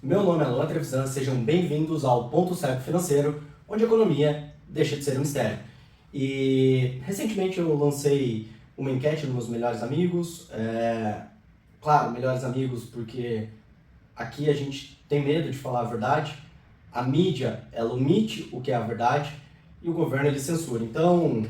Meu nome é Luan Trevisan, sejam bem-vindos ao Ponto Cego Financeiro, onde a economia deixa de ser um mistério. E recentemente eu lancei uma enquete nos meus melhores amigos, claro, melhores amigos porque aqui a gente tem medo de falar a verdade, a mídia ela omite o que é a verdade e o governo ele censura. Então,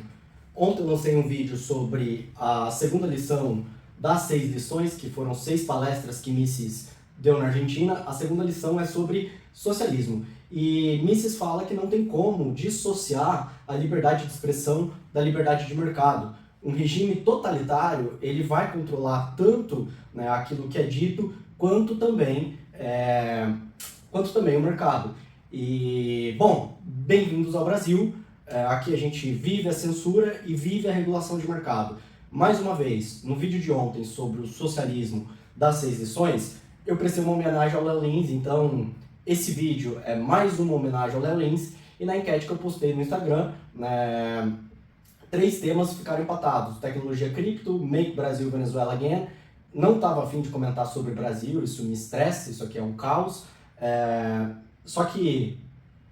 ontem eu lancei um vídeo sobre a segunda lição das 6 lições, que foram 6 palestras que Mises deu na Argentina. A segunda lição é sobre socialismo. E Mises fala que não tem como dissociar a liberdade de expressão da liberdade de mercado. Um regime totalitário, ele vai controlar tanto, né, aquilo que é dito, quanto também o mercado. E, bom, bem-vindos ao Brasil. Aqui a gente vive a censura e vive a regulação de mercado. Mais uma vez, no vídeo de ontem sobre o socialismo das 6 lições, eu prestei uma homenagem ao Léo Lins, então esse vídeo é mais uma homenagem ao Léo Lins, e na enquete que eu postei no Instagram, 3 temas ficaram empatados: tecnologia cripto, Make Brasil Venezuela Again. Não estava a fim de comentar sobre o Brasil, isso me estressa, isso aqui é um caos. Só que,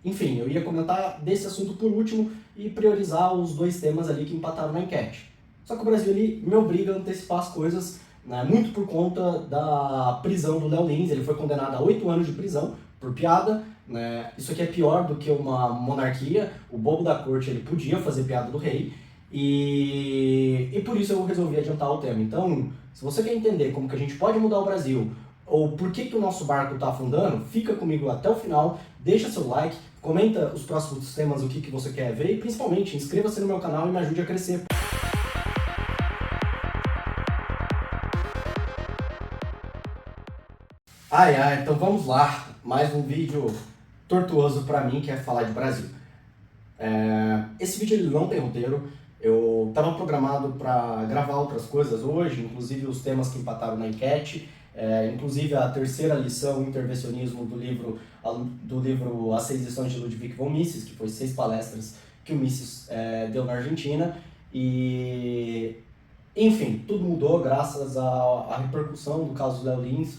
enfim, eu ia comentar desse assunto por último e priorizar os 2 temas ali que empataram na enquete. Só que o Brasil ele me obriga a antecipar as coisas, né, muito por conta da prisão do Léo Lins. Ele foi condenado a 8 anos de prisão por piada, né? Isso aqui é pior do que uma monarquia. O bobo da corte ele podia fazer piada do rei e por isso eu resolvi adiantar o tema. Então, se você quer entender como que a gente pode mudar o Brasil ou por que o nosso barco está afundando, fica comigo até o final, deixa seu like, comenta os próximos temas, o que você quer ver e principalmente inscreva-se no meu canal e me ajude a crescer. Então vamos lá, mais um vídeo tortuoso para mim que é falar de Brasil. Esse vídeo ele não tem roteiro, eu estava programado para gravar outras coisas hoje, inclusive os temas que empataram na enquete, inclusive a terceira lição, intervencionismo do livro As 6 Lições de Ludwig von Mises, que foi 6 palestras que o Mises deu na Argentina, e enfim, tudo mudou graças à repercussão do caso do Léo Lins.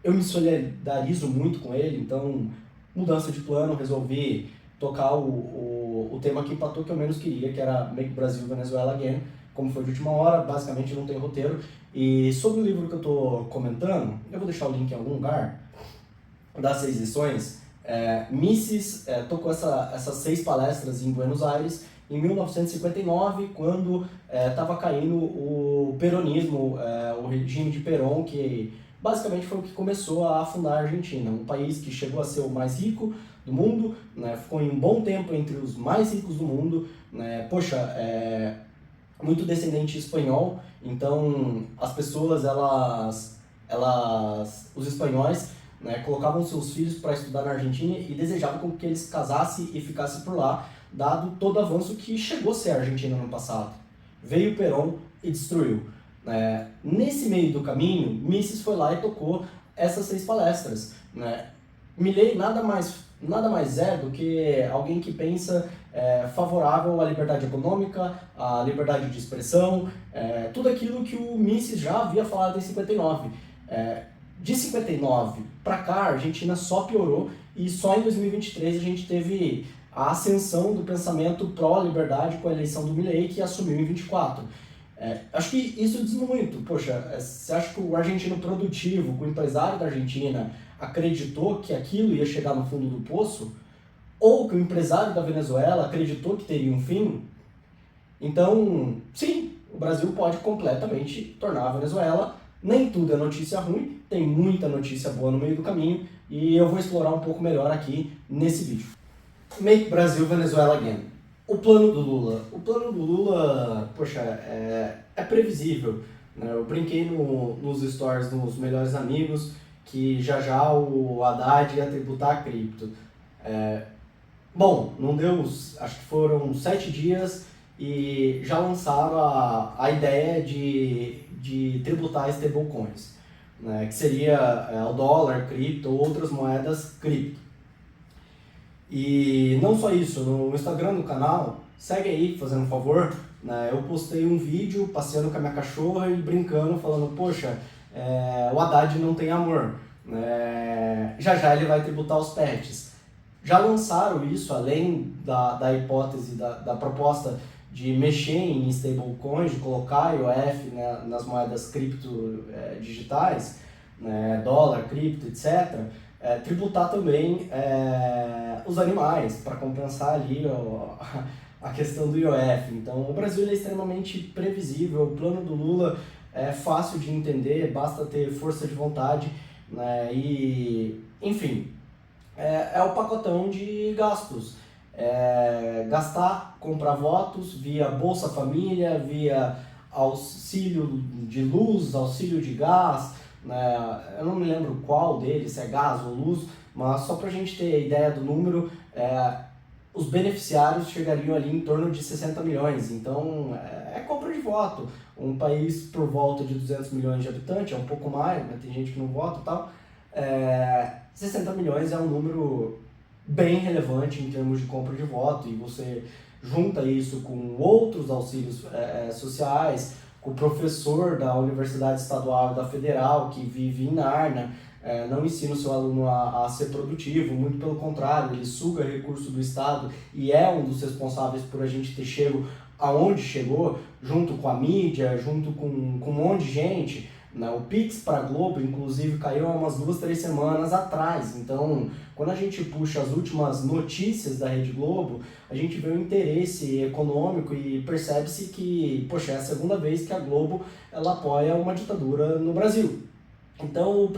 Eu me solidarizo muito com ele, então mudança de plano, resolvi tocar o tema que empatou, que eu menos queria, que era Make Brasil Venezuela Again. Como foi de última hora, basicamente não tem roteiro. E sobre o livro que eu estou comentando, eu vou deixar o link em algum lugar, das 6 lições. Mises tocou essas 6 palestras em Buenos Aires em 1959, quando estava caindo o peronismo, o regime de Perón, que basicamente foi o que começou a afundar a Argentina, um país que chegou a ser o mais rico do mundo, né, ficou em um bom tempo entre os mais ricos do mundo, né, muito descendente espanhol, então as pessoas, os espanhóis, né, colocavam seus filhos para estudar na Argentina e desejavam com que eles casassem e ficassem por lá, dado todo o avanço que chegou a ser a Argentina no passado. Veio o Perón e destruiu. Nesse meio do caminho, Mises foi lá e tocou essas 6 palestras. Milei nada mais é do que alguém que pensa favorável à liberdade econômica, à liberdade de expressão, tudo aquilo que o Mises já havia falado em 59. De 59 para cá, a Argentina só piorou e só em 2023 a gente teve a ascensão do pensamento pró-liberdade com a eleição do Milei, que assumiu em 24. Acho que isso diz muito. Poxa, você acha que o argentino produtivo, o empresário da Argentina, acreditou que aquilo ia chegar no fundo do poço? Ou que o empresário da Venezuela acreditou que teria um fim? Então, sim, o Brasil pode completamente tornar a Venezuela. Nem tudo é notícia ruim, tem muita notícia boa no meio do caminho, e eu vou explorar um pouco melhor aqui nesse vídeo. Make Brasil Venezuela Again. O plano do Lula. O plano do Lula, poxa, é previsível, né? Eu brinquei nos stories dos melhores amigos que já o Haddad ia tributar a cripto. Bom, não deu, acho que foram 7 dias e já lançaram a ideia de tributar stablecoins, né? Que seria o dólar, cripto ou outras moedas cripto. E não só isso, no Instagram do canal, segue aí, fazendo um favor, né? Eu postei um vídeo passeando com a minha cachorra e brincando, falando, poxa, o Haddad não tem amor. Já já ele vai tributar os pets. Já lançaram isso, além da hipótese, da proposta de mexer em stablecoins, de colocar IOF, né, nas moedas cripto digitais, né, dólar, cripto, etc., tributar também os animais, para compensar ali a questão do IOF. Então, o Brasil é extremamente previsível, o plano do Lula é fácil de entender, basta ter força de vontade, né, e, enfim, é o pacotão de gastos. Gastar, comprar votos via Bolsa Família, via auxílio de luz, auxílio de gás, né? Eu não me lembro qual deles, se é gás ou luz, mas só para a gente ter ideia do número, os beneficiários chegariam ali em torno de 60 milhões, então é compra de voto. Um país por volta de 200 milhões de habitantes, é um pouco mais, mas tem gente que não vota e tal, 60 milhões é um número bem relevante em termos de compra de voto, e você junta isso com outros auxílios sociais, com o professor da Universidade Estadual e da Federal que vive em Narnia, não ensina o seu aluno a ser produtivo, muito pelo contrário, ele suga recurso do Estado e é um dos responsáveis por a gente ter chego aonde chegou, junto com a mídia, junto com um monte de gente. O Pix para a Globo, inclusive, caiu há umas 2, 3 semanas atrás. Então, quando a gente puxa as últimas notícias da Rede Globo, a gente vê o interesse econômico e percebe-se que, poxa, é a segunda vez que a Globo ela apoia uma ditadura no Brasil. Então,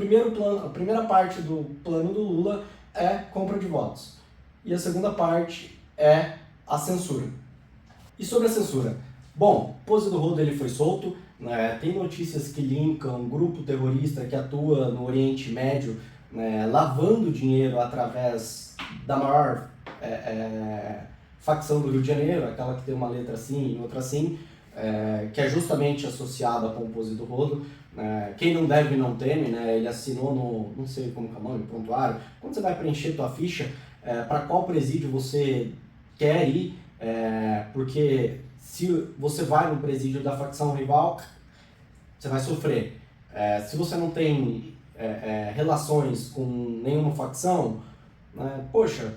a primeira parte do plano do Lula é compra de votos. E a segunda parte é a censura. E sobre a censura? Bom, Pose do Rodo ele foi solto, né? Tem notícias que linkam um grupo terrorista que atua no Oriente Médio, né, lavando dinheiro através da maior facção do Rio de Janeiro, aquela que tem uma letra assim e outra assim, que é justamente associada com o Pose do Rodo. Quem não deve não teme, né? Ele assinou no, não sei como que é o nome, prontuário. Quando você vai preencher tua ficha, para qual presídio você quer ir, porque se você vai no presídio da facção rival, você vai sofrer. Se você não tem relações com nenhuma facção, né, poxa,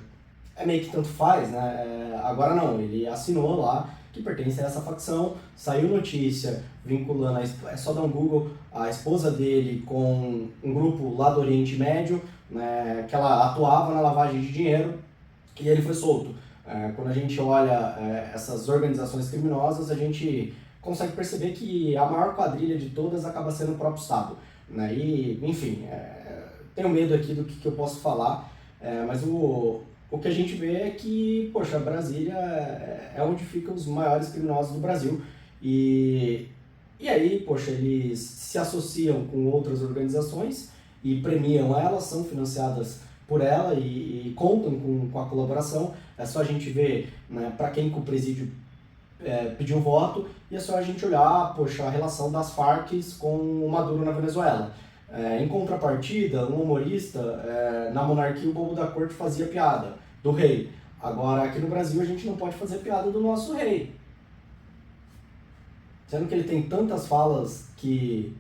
é meio que tanto faz, né? Agora não, ele assinou lá que pertence a essa facção, saiu notícia vinculando, é só dar um Google, a esposa dele com um grupo lá do Oriente Médio, né, que ela atuava na lavagem de dinheiro, e ele foi solto. Quando a gente olha essas organizações criminosas, a gente consegue perceber que a maior quadrilha de todas acaba sendo o próprio Estado, né? E, enfim, tenho medo aqui do que eu posso falar, mas o que a gente vê é que, poxa, Brasília é onde ficam os maiores criminosos do Brasil, e aí, poxa, eles se associam com outras organizações e premiam elas, são financiadas por ela e contam com a colaboração. É só a gente ver, né, para quem que o presídio pediu voto, e é só a gente olhar, poxa, a relação das Farc com o Maduro na Venezuela. Em contrapartida, um humorista, na monarquia o bobo da corte fazia piada do rei. Agora, aqui no Brasil, a gente não pode fazer piada do nosso rei. Sendo que ele tem tantas falas que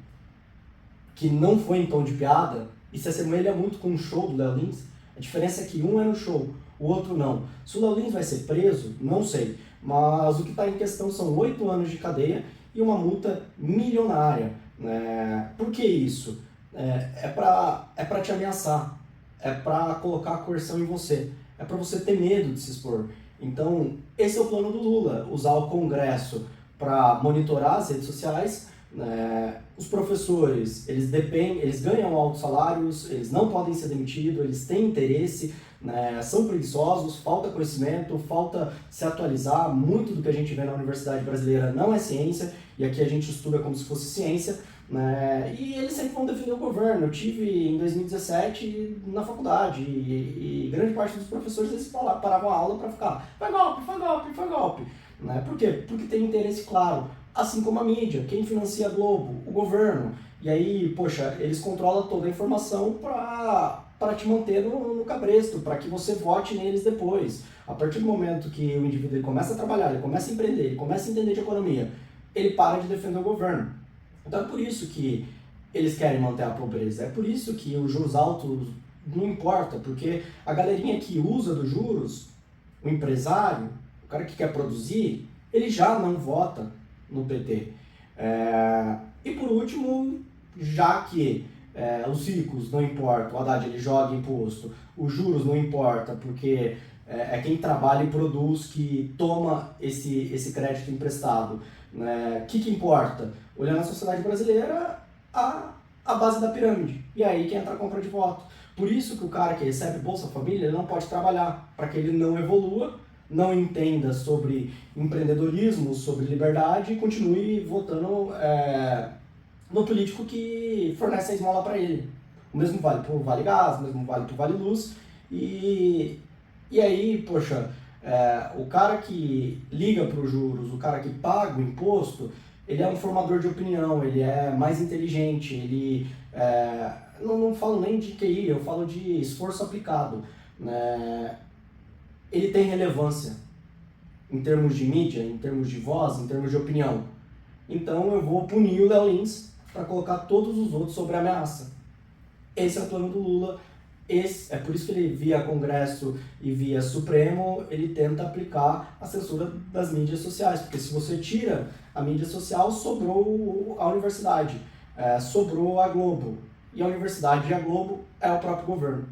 não foi em tom de piada, e se assemelha muito com o show do Léo Lins. A diferença é que um é no show, o outro não. Se o Léo Lins vai ser preso, não sei. Mas o que está em questão são 8 anos de cadeia e uma multa milionária. Por que isso? É para te ameaçar, é para colocar a coerção em você, é para você ter medo de se expor. Então, esse é o plano do Lula, usar o Congresso para monitorar as redes sociais. Os professores, eles ganham altos salários, eles não podem ser demitidos, eles têm interesse, são preguiçosos, falta conhecimento, falta se atualizar. Muito do que a gente vê na universidade brasileira não é ciência, e aqui a gente estuda como se fosse ciência, e eles sempre vão defender o governo. Eu tive em 2017 na faculdade, e grande parte dos professores eles paravam a aula para ficar foi golpe, foi golpe, foi golpe. Por quê? Porque tem interesse claro. Assim como a mídia, quem financia a Globo? O governo. E aí, poxa, eles controlam toda a informação para te manter no cabresto, para que você vote neles depois. A partir do momento que o indivíduo ele começa a trabalhar, ele começa a empreender, ele começa a entender de economia, ele para de defender o governo. Então é por isso que eles querem manter a pobreza. É por isso que os juros altos não importa, porque a galerinha que usa dos juros, o empresário, o cara que quer produzir, ele já não vota no PT. E por último, já que os ricos não importa, o Haddad ele joga imposto, os juros não importa, porque é quem trabalha e produz que toma esse crédito emprestado. O que importa? Olhando a sociedade brasileira, a base da pirâmide. E aí que entra a compra de voto. Por isso que o cara que recebe Bolsa Família ele não pode trabalhar, para que ele não evolua, não entenda sobre empreendedorismo, sobre liberdade e continue votando no político que fornece a esmola para ele. O mesmo vale para o Vale Gás, o mesmo vale para o Vale Luz. E aí, poxa, o cara que liga para os juros, o cara que paga o imposto, ele é um formador de opinião, ele é mais inteligente, ele... não falo nem de QI, eu falo de esforço aplicado. Ele tem relevância em termos de mídia, em termos de voz, em termos de opinião. Então eu vou punir o Léo Lins para colocar todos os outros sobre ameaça. Esse é o plano do Lula. É por isso que ele, via Congresso e via Supremo, ele tenta aplicar a censura das mídias sociais. Porque se você tira a mídia social, sobrou a universidade, sobrou a Globo. E a universidade e a Globo é o próprio governo.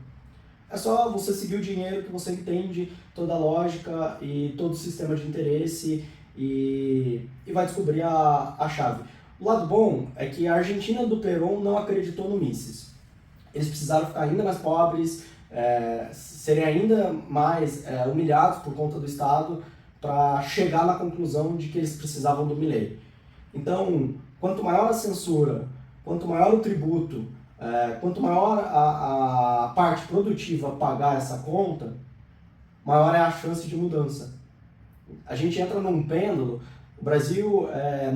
É só você seguir o dinheiro que você entende toda a lógica e todo o sistema de interesse e vai descobrir a chave. O lado bom é que a Argentina do Perón não acreditou no Mises. Eles precisaram ficar ainda mais pobres, serem ainda mais humilhados por conta do Estado para chegar na conclusão de que eles precisavam do Milei. Então, quanto maior a censura, quanto maior o tributo, quanto maior a parte produtiva pagar essa conta, maior é a chance de mudança. A gente entra num pêndulo, o Brasil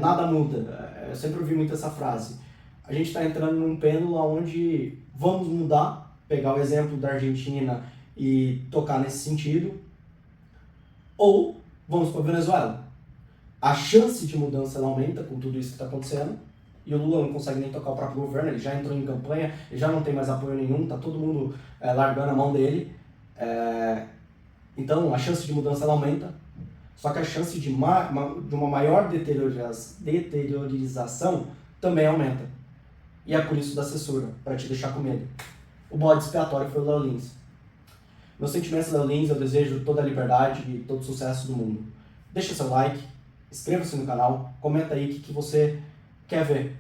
nada muda, eu sempre ouvi muito essa frase. A gente está entrando num pêndulo onde vamos mudar, pegar o exemplo da Argentina e tocar nesse sentido, ou vamos para a Venezuela. A chance de mudança ela aumenta com tudo isso que está acontecendo, e o Lula não consegue nem tocar o próprio governo, ele já entrou em campanha, ele já não tem mais apoio nenhum, está todo mundo largando a mão dele. Então a chance de mudança ela aumenta, só que a chance de uma maior deteriorização também aumenta. E é por isso da censura, para te deixar com medo. O bode expiatório foi o Léo Lins. Meus sentimentos, Léo Lins, eu desejo toda a liberdade e todo o sucesso do mundo. Deixa seu like, inscreva-se no canal, comenta aí o que você quer ver.